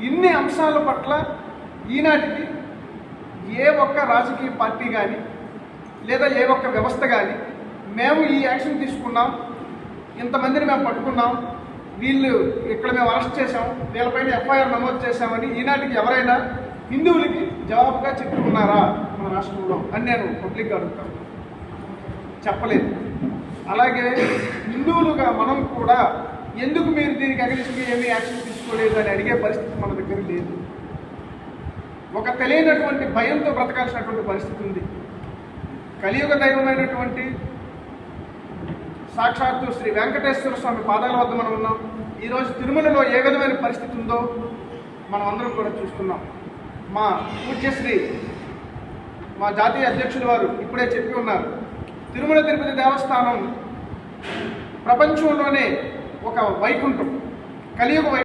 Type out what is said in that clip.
ఇన్ని అంశాల పట్ల ఈనాటికి ఏ ఒక్క రాజకీయ పార్టీ కానీ లేదా ఏ ఒక్క వ్యవస్థ కానీ మేము ఈ యాక్షన్ తీసుకున్నాం, ఇంతమందిని మేము పట్టుకున్నాం, వీళ్ళు ఇక్కడ మేము అరెస్ట్ చేసాం, వీళ్ళపైన ఎఫ్ఐఆర్ నమోదు చేశామని ఈనాటికి ఎవరైనా హిందువులకి జవాబుగా చెప్పుకున్నారా మన రాష్ట్రంలో అని నేను పబ్లిక్గా అడుగుతాను. చెప్పలేదు. అలాగే హిందువులుగా మనం కూడా ఎందుకు మీరు దీనికి అగనిస్ట్గా ఏమీ యాక్షన్ తీసుకోలేదు అని అడిగే పరిస్థితి మన దగ్గర లేదు. ఒక తెలియనటువంటి భయంతో బ్రతకాల్సినటువంటి పరిస్థితి ఉంది. కలియుగ దైవమైనటువంటి సాక్షాత్తు శ్రీ వెంకటేశ్వర స్వామి పాదాల వద్ద మనం ఉన్నాం. ఈరోజు తిరుమలలో ఏ విధమైన పరిస్థితి ఉందో మనం అందరం కూడా చూస్తున్నాం. మా పూజ్యశ్రీ మా జాతీయ అధ్యక్షుల వారు ఇప్పుడే చెప్పి ఉన్నారు, తిరుమల తిరుపతి దేవస్థానం ప్రపంచంలోనే ఒక వైకుంఠం, కలియుగ